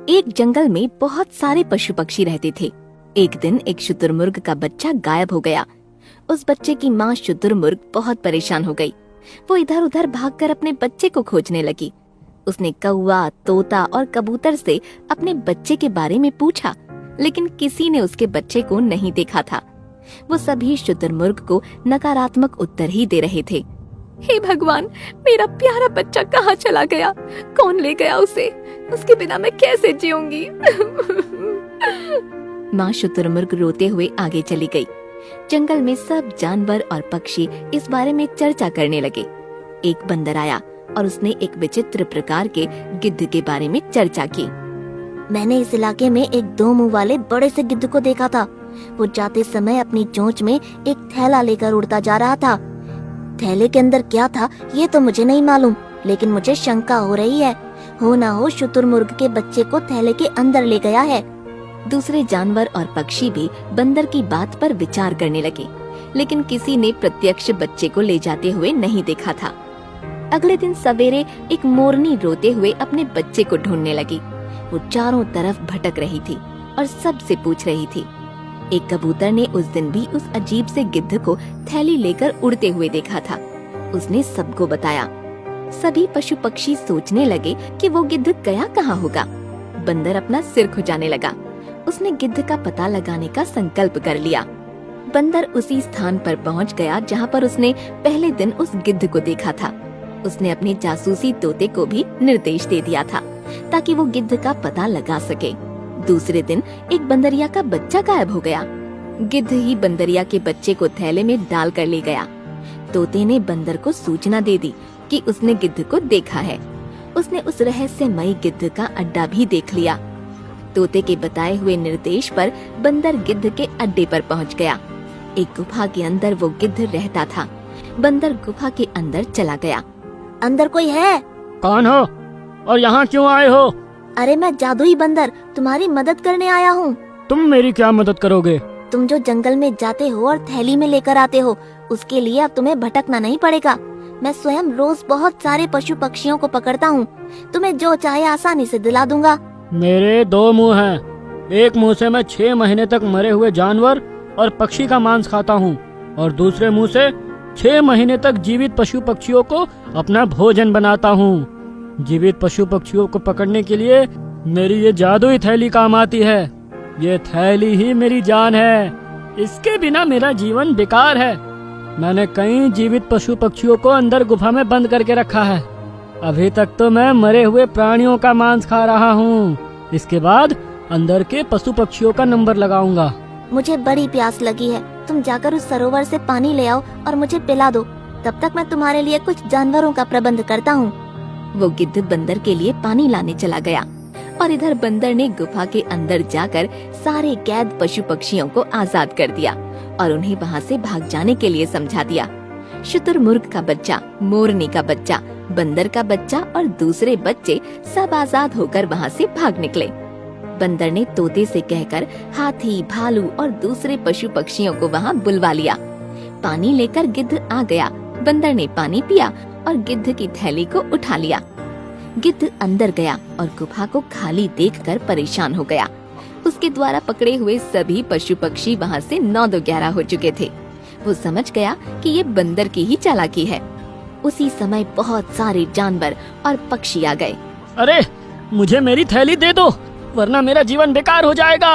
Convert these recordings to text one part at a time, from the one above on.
एक जंगल में बहुत सारे पशु पक्षी रहते थे। एक दिन एक शुतुरमुर्ग का बच्चा गायब हो गया। उस बच्चे की माँ शुतुरमुर्ग बहुत परेशान हो गई। वो इधर उधर भागकर अपने बच्चे को खोजने लगी। उसने कौवा, तोता और कबूतर से अपने बच्चे के बारे में पूछा, लेकिन किसी ने उसके बच्चे को नहीं देखा था। वो सभी शुतुरमुर्ग को नकारात्मक उत्तर ही दे रहे थे। हे भगवान, मेरा प्यारा बच्चा कहाँ चला गया? कौन ले गया उसे? उसके बिना मैं कैसे जीऊंगी? माँ शुतुरमुर्ग रोते हुए आगे चली गई। जंगल में सब जानवर और पक्षी इस बारे में चर्चा करने लगे। एक बंदर आया और उसने एक विचित्र प्रकार के गिद्ध के बारे में चर्चा की। मैंने इस इलाके में एक 2 मुंह वाले बड़े से गिद्ध को देखा था। वो जाते समय अपनी चोंच में एक थैला लेकर उड़ता जा रहा था। थैले के अंदर क्या था ये तो मुझे नहीं मालूम, लेकिन मुझे शंका हो रही है, हो ना हो शुतुरमुर्ग के बच्चे को थैले के अंदर ले गया है। दूसरे जानवर और पक्षी भी बंदर की बात पर विचार करने लगे, लेकिन किसी ने प्रत्यक्ष बच्चे को ले जाते हुए नहीं देखा था। अगले दिन सवेरे एक मोरनी रोते हुए अपने बच्चे को ढूंढने लगी। वो चारों तरफ भटक रही थी और सबसे पूछ रही थी। एक कबूतर ने उस दिन भी उस अजीब से गिद्ध को थैली लेकर उड़ते हुए देखा था। उसने सबको बताया। सभी पशु पक्षी सोचने लगे कि वो गिद्ध गया कहाँ होगा। बंदर अपना सिर खुजाने लगा। उसने गिद्ध का पता लगाने का संकल्प कर लिया। बंदर उसी स्थान पर पहुंच गया जहां पर उसने पहले दिन उस गिद्ध को देखा था। उसने अपने जासूसी तोते को भी निर्देश दे दिया था ताकि वो गिद्ध का पता लगा सके। दूसरे दिन एक बंदरिया का बच्चा गायब हो गया। गिद्ध ही बंदरिया के बच्चे को थैले में डाल कर ले गया। तोते ने बंदर को सूचना दे दी कि उसने गिद्ध को देखा है। उसने उस रहस्यमयी गिद्ध का अड्डा भी देख लिया। तोते के बताए हुए निर्देश पर बंदर गिद्ध के अड्डे पर पहुंच गया। एक गुफा के अंदर वो गिद्ध रहता था। बंदर गुफा के अंदर चला गया। अंदर कोई है? कौन हो और यहाँ क्यों आए हो? अरे मैं जादुई बंदर तुम्हारी मदद करने आया हूँ। तुम मेरी क्या मदद करोगे? तुम जो जंगल में जाते हो और थैली में लेकर आते हो, उसके लिए अब तुम्हें भटकना नहीं पड़ेगा। मैं स्वयं रोज बहुत सारे पशु पक्षियों को पकड़ता हूँ। तुम्हें जो चाहे आसानी से दिला दूंगा। मेरे 2 मुंह हैं। एक मुंह से मैं 6 महीने तक मरे हुए जानवर और पक्षी का मांस खाता हूँ और दूसरे मुंह से 6 महीने तक जीवित पशु पक्षियों को अपना भोजन बनाता हूँ। जीवित पशु पक्षियों को पकड़ने के लिए मेरी ये जादुई थैली काम आती है। ये थैली ही मेरी जान है। इसके बिना मेरा जीवन बेकार है। मैंने कई जीवित पशु पक्षियों को अंदर गुफा में बंद करके रखा है। अभी तक तो मैं मरे हुए प्राणियों का मांस खा रहा हूँ। इसके बाद अंदर के पशु पक्षियों का नंबर लगाऊंगा। मुझे बड़ी प्यास लगी है। तुम जाकर उस सरोवर से पानी ले आओ और मुझे पिला दो। तब तक मैं तुम्हारे लिए कुछ जानवरों का प्रबंध करता हूँ। वो गिद्ध बंदर के लिए पानी लाने चला गया और इधर बंदर ने गुफा के अंदर जाकर सारे कैद पशु पक्षियों को आजाद कर दिया और उन्हें वहाँ से भाग जाने के लिए समझा दिया। शुतुरमुर्ग का बच्चा, मोरनी का बच्चा, बंदर का बच्चा और दूसरे बच्चे सब आजाद होकर वहाँ से भाग निकले। बंदर ने तोते से कहकर हाथी, भालू और दूसरे पशु पक्षियों को वहाँ बुलवा लिया। पानी लेकर गिद्ध आ गया। बंदर ने पानी पिया और गिद्ध की थैली को उठा लिया। गिद्ध अंदर गया और गुफा को खाली देखकर परेशान हो गया। उसके द्वारा पकड़े हुए सभी पशु पक्षी वहाँ से 9-11 हो चुके थे। वो समझ गया कि ये बंदर की ही चालाकी है। उसी समय बहुत सारे जानवर और पक्षी आ गए। अरे मुझे मेरी थैली दे दो, वरना मेरा जीवन बेकार हो जाएगा।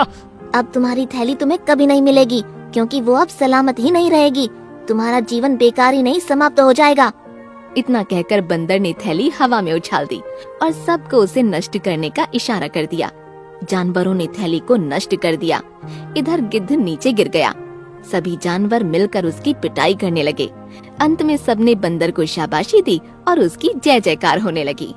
अब तुम्हारी थैली तुम्हें कभी नहीं मिलेगी, क्योंकि वो अब सलामत ही नहीं रहेगी। तुम्हारा जीवन बेकार ही नहीं समाप्त हो जाएगा। इतना कहकर बंदर ने थैली हवा में उछाल दी और सबको उसे नष्ट करने का इशारा कर दिया। जानवरों ने थैली को नष्ट कर दिया। इधर गिद्ध नीचे गिर गया। सभी जानवर मिलकर उसकी पिटाई करने लगे। अंत में सबने बंदर को शाबाशी दी और उसकी जय जयकार होने लगी।